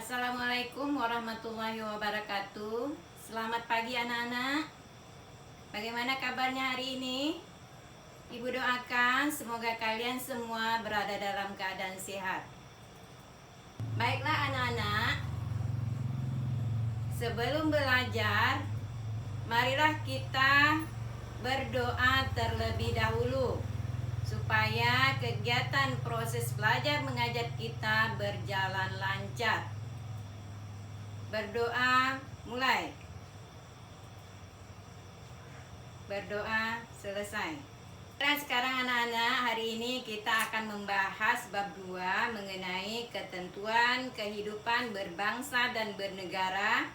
Assalamualaikum warahmatullahi wabarakatuh. Selamat pagi anak-anak. Bagaimana kabarnya hari ini? Ibu doakan semoga kalian semua berada dalam keadaan sehat. Baiklah anak-anak, sebelum belajar, marilah kita berdoa terlebih dahulu supaya kegiatan proses belajar mengajar kita berjalan lancar. Berdoa mulai. Berdoa selesai. Dan sekarang anak-anak, hari ini kita akan membahas bab 2 mengenai ketentuan kehidupan berbangsa dan bernegara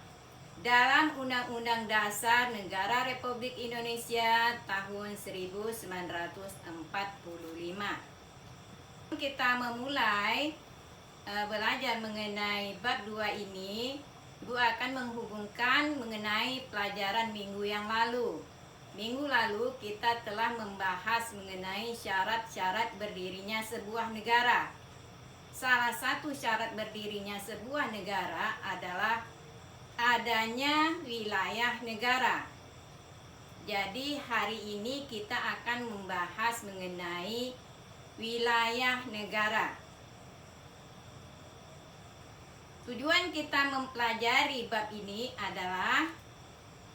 dalam Undang-Undang Dasar Negara Republik Indonesia tahun 1945. Kita memulai belajar mengenai bab 2 ini. Ibu akan menghubungkan mengenai pelajaran minggu yang lalu. Minggu lalu kita telah membahas mengenai syarat-syarat berdirinya sebuah negara. Salah satu syarat berdirinya sebuah negara adalah adanya wilayah negara. Jadi hari ini kita akan membahas mengenai wilayah negara. Tujuan kita mempelajari bab ini adalah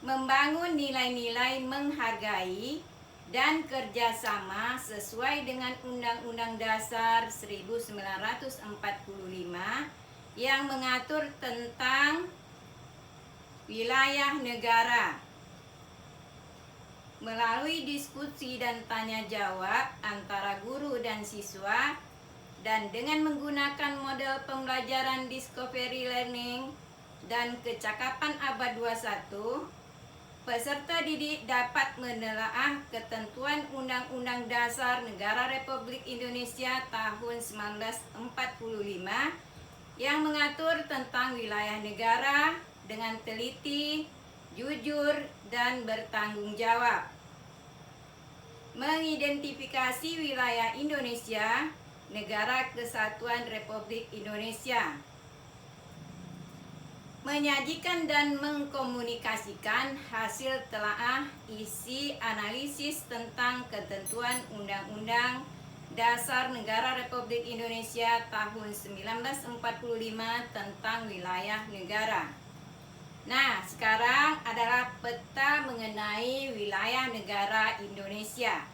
membangun nilai-nilai menghargai dan kerjasama sesuai dengan Undang-Undang Dasar 1945 yang mengatur tentang wilayah negara. Melalui diskusi dan tanya jawab antara guru dan siswa, dan dengan menggunakan model pembelajaran discovery learning dan kecakapan abad 21, peserta didik dapat menelaah ketentuan Undang-Undang Dasar Negara Republik Indonesia tahun 1945 yang mengatur tentang wilayah negara dengan teliti, jujur, dan bertanggung jawab. Mengidentifikasi wilayah Indonesia, Negara Kesatuan Republik Indonesia. Menyajikan dan mengkomunikasikan hasil telaah isi analisis tentang ketentuan Undang-Undang Dasar Negara Republik Indonesia tahun 1945 tentang wilayah negara. Nah, sekarang adalah peta mengenai wilayah negara Indonesia.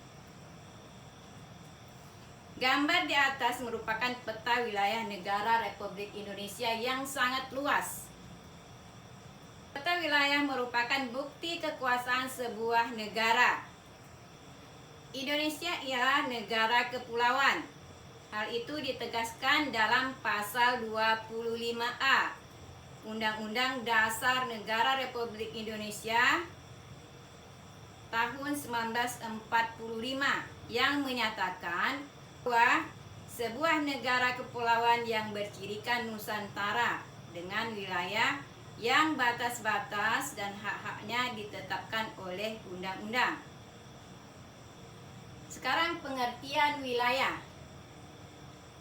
Gambar di atas merupakan peta wilayah negara Republik Indonesia yang sangat luas. Peta wilayah merupakan bukti kekuasaan sebuah negara. Indonesia ialah negara kepulauan. Hal itu ditegaskan dalam pasal 25A Undang-Undang Dasar Negara Republik Indonesia tahun 1945 yang menyatakan bahwa sebuah negara kepulauan yang bercirikan Nusantara dengan wilayah yang batas-batas dan hak-haknya ditetapkan oleh undang-undang. Sekarang pengertian wilayah.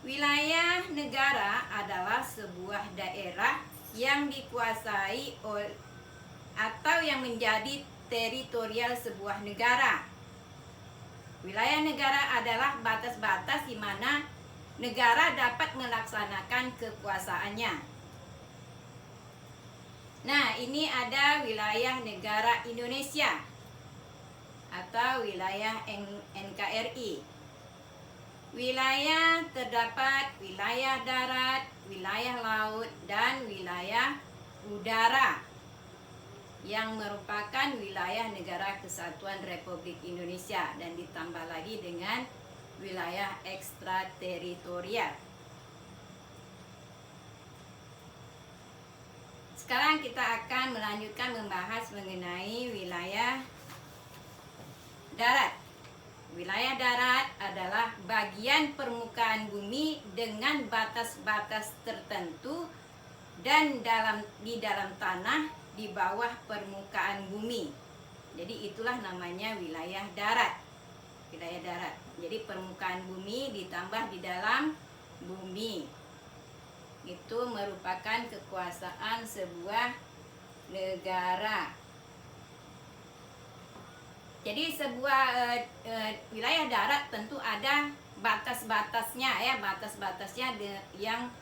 Wilayah negara adalah sebuah daerah yang dikuasai oleh atau yang menjadi teritorial sebuah negara. Wilayah negara adalah batas-batas di mana negara dapat melaksanakan kekuasaannya. Nah, ini ada wilayah negara Indonesia atau wilayah NKRI. Wilayah terdapat wilayah darat, wilayah laut, dan wilayah udara yang merupakan wilayah negara kesatuan Republik Indonesia dan ditambah lagi dengan wilayah ekstrateritorial. Sekarang kita akan melanjutkan membahas mengenai wilayah darat. Wilayah darat adalah bagian permukaan bumi dengan batas-batas tertentu dan di dalam tanah di bawah permukaan bumi. Jadi itulah namanya wilayah darat. Wilayah darat. Jadi permukaan bumi ditambah di dalam bumi. itu merupakan kekuasaan sebuah negara. Jadi sebuah wilayah darat tentu ada batas-batasnya ya, batas-batasnya yang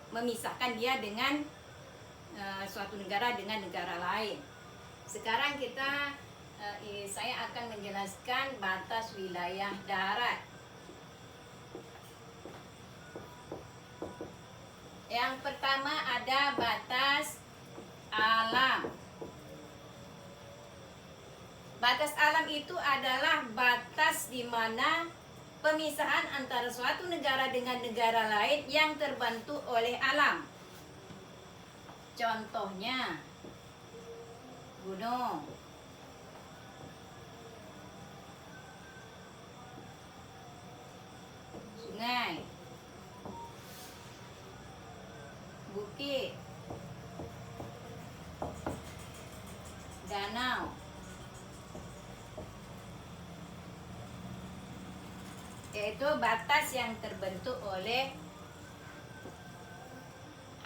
memisahkan dia dengan suatu negara dengan negara lain. Sekarang saya akan menjelaskan batas wilayah darat. Yang pertama ada batas alam. Batas alam itu adalah batas di mana pemisahan antara suatu negara dengan negara lain yang terbentuk oleh alam. Contohnya gunung, sungai, bukit, danau. Yaitu batas yang terbentuk oleh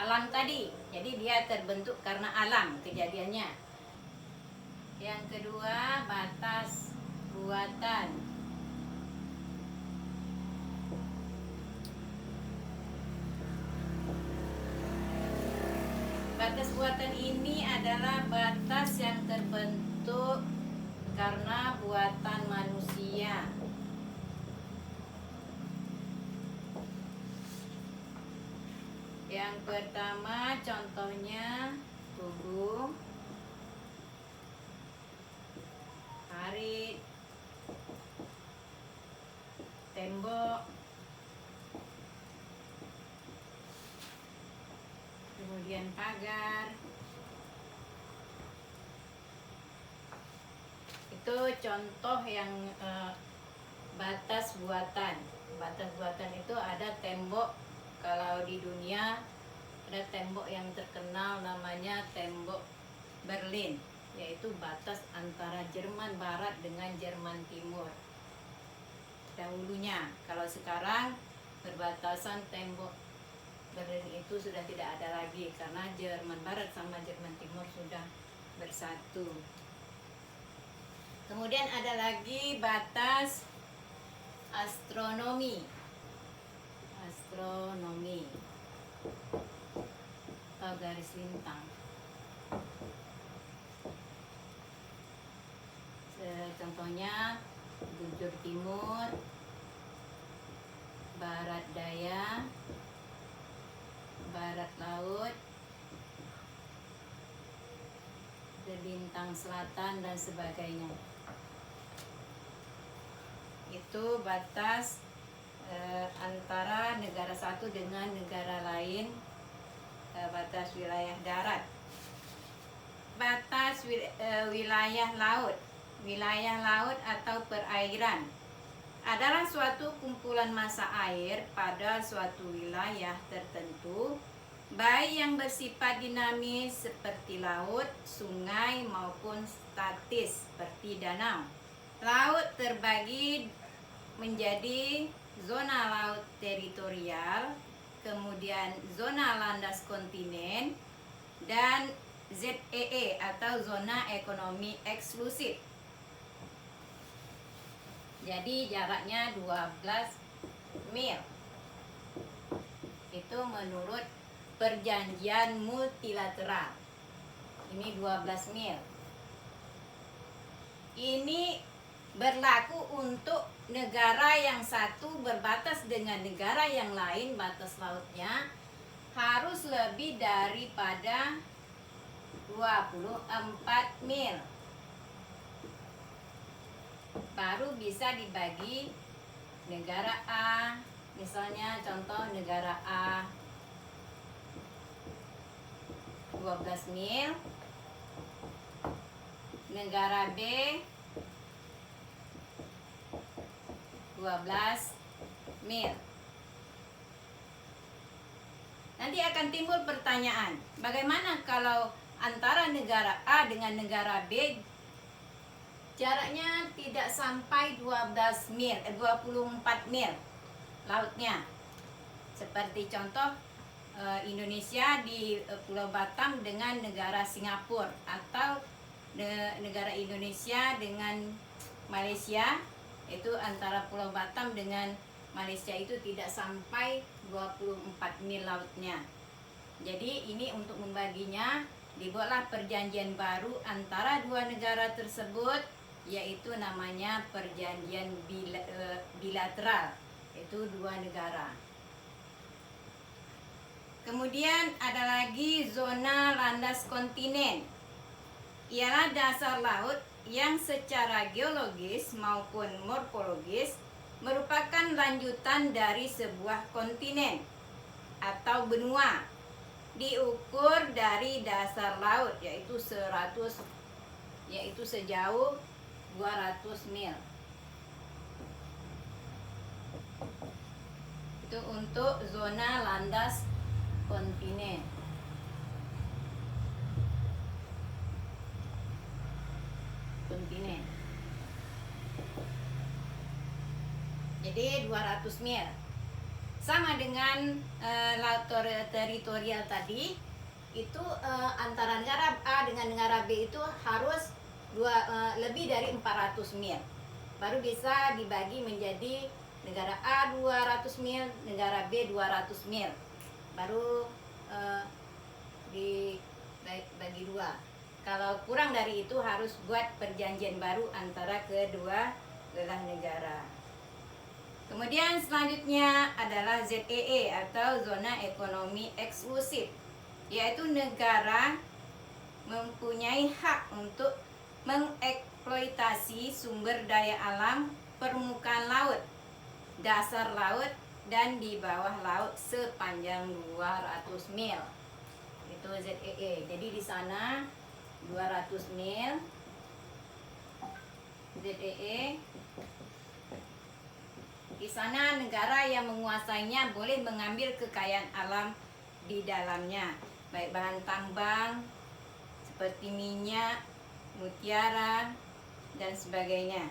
alam tadi. Jadi dia terbentuk karena alam kejadiannya. Yang kedua, batas buatan. Batas buatan ini adalah batas yang terbentuk karena buatan manusia. Yang pertama contohnya tugu, parit, tembok, kemudian pagar. Itu contoh yang batas buatan. Batas buatan itu ada tembok. Kalau di dunia ada tembok yang terkenal namanya tembok Berlin, yaitu batas antara Jerman Barat dengan Jerman Timur dahulunya. Kalau sekarang perbatasan tembok Berlin itu sudah tidak ada lagi karena Jerman Barat sama Jerman Timur sudah bersatu. Kemudian ada lagi batas astronomi. Astronomi atau garis lintang. Contohnya bujur timur, barat daya, barat laut, bintang selatan dan sebagainya. Itu batas antara negara satu dengan negara lain, batas wilayah darat. Batas wilayah laut. Wilayah laut atau perairan adalah suatu kumpulan massa air pada suatu wilayah tertentu, baik yang bersifat dinamis seperti laut, sungai maupun statis seperti danau. Laut terbagi menjadi zona laut teritorial, kemudian zona landas kontinen, dan ZEE atau zona ekonomi eksklusif. Jadi jaraknya 12 mil. Itu menurut perjanjian multilateral. Ini 12 mil. Ini berlaku untuk negara yang satu berbatas dengan negara yang lain, batas lautnya harus lebih daripada 24 mil. Baru bisa dibagi negara A. Misalnya contoh negara A 12 mil, negara B 12 mil. Nanti akan timbul pertanyaan, bagaimana kalau antara negara A dengan negara B jaraknya tidak sampai 24 mil lautnya. Seperti contoh Indonesia di Pulau Batam dengan negara Singapura, atau negara Indonesia dengan Malaysia, itu antara Pulau Batam dengan Malaysia itu tidak sampai 24 mil lautnya. Jadi ini untuk membaginya dibuatlah perjanjian baru antara dua negara tersebut, yaitu namanya perjanjian bilateral, itu dua negara. Kemudian ada lagi zona landas kontinen. Ialah dasar laut yang secara geologis maupun morfologis merupakan lanjutan dari sebuah kontinen atau benua, diukur dari dasar laut yaitu sejauh 200 mil. Itu untuk zona landas kontinen. Jadi 200 mil. Sama dengan laut teritorial tadi, itu antara negara A dengan negara B itu harus lebih dari 400 mil. Baru bisa dibagi menjadi negara A 200 mil, negara B 200 mil. Baru dibagi dua. Kalau kurang dari itu harus buat perjanjian baru antara kedua belah negara. Kemudian selanjutnya adalah ZEE atau zona ekonomi eksklusif, yaitu negara mempunyai hak untuk mengeksploitasi sumber daya alam, permukaan laut, dasar laut, dan di bawah laut sepanjang 200 mil. Itu ZEE. Jadi di sana 200 mil ZEE. Di sana negara yang menguasainya boleh mengambil kekayaan alam di dalamnya, baik bahan tambang seperti minyak, mutiara, dan sebagainya.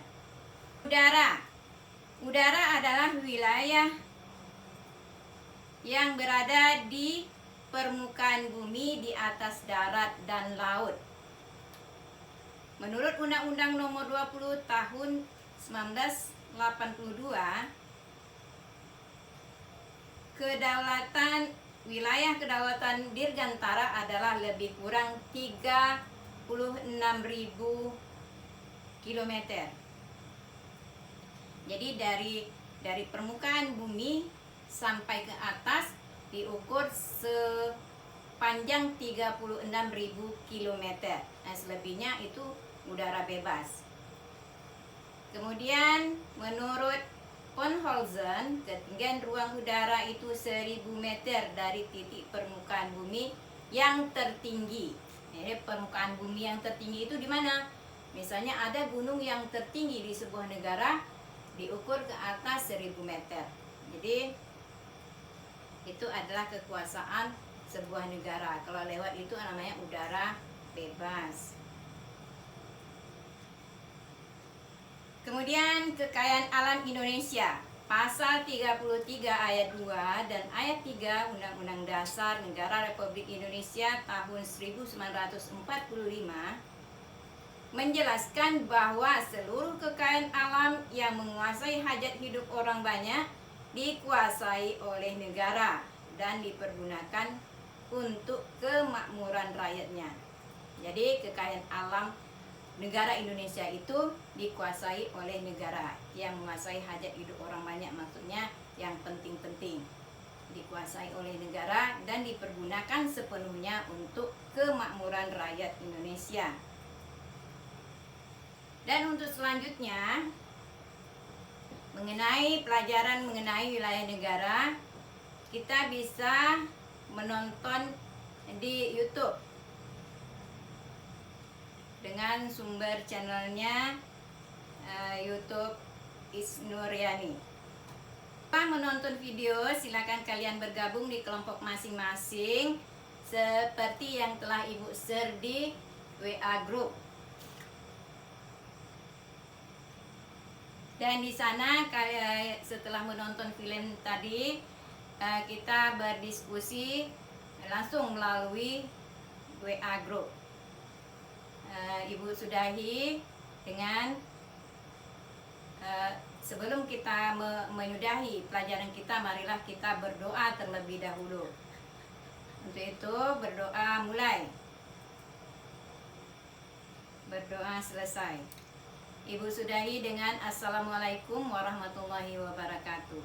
Udara adalah wilayah yang berada di permukaan bumi di atas darat dan laut. Menurut Undang-Undang Nomor 20 Tahun 1982, wilayah kedaulatan Dirgantara adalah lebih kurang 36.000 km. Jadi dari permukaan bumi sampai ke atas diukur sepanjang 36.000 km. Nah, selebihnya itu udara bebas. Kemudian menurut Ponholzen, ketinggian ruang udara itu 1000 meter dari titik permukaan bumi yang tertinggi. Jadi permukaan bumi yang tertinggi itu di mana? Misalnya ada gunung yang tertinggi di sebuah negara diukur ke atas 1000 meter. Jadi itu adalah kekuasaan sebuah negara. Kalau lewat itu namanya udara bebas. Kemudian kekayaan alam Indonesia. Pasal 33 ayat 2 dan ayat 3 Undang-Undang Dasar Negara Republik Indonesia tahun 1945 menjelaskan bahwa seluruh kekayaan alam yang menguasai hajat hidup orang banyak dikuasai oleh negara dan dipergunakan untuk kemakmuran rakyatnya. Jadi kekayaan alam negara Indonesia itu dikuasai oleh negara yang menguasai hajat hidup orang banyak, maksudnya yang penting-penting dikuasai oleh negara dan dipergunakan sepenuhnya untuk kemakmuran rakyat Indonesia. Dan untuk selanjutnya mengenai pelajaran mengenai wilayah negara, kita bisa menonton di YouTube dengan sumber channelnya YouTube Isnuriani. Setelah menonton video, silakan kalian bergabung di kelompok masing-masing seperti yang telah Ibu share di WA Group. Dan di sana setelah menonton film tadi, kita berdiskusi langsung melalui WA group. Ibu sudahi dengan sebelum kita menyudahi pelajaran kita, marilah kita berdoa terlebih dahulu. Untuk itu berdoa mulai, berdoa selesai. Ibu sudahi dengan Assalamualaikum warahmatullahi wabarakatuh.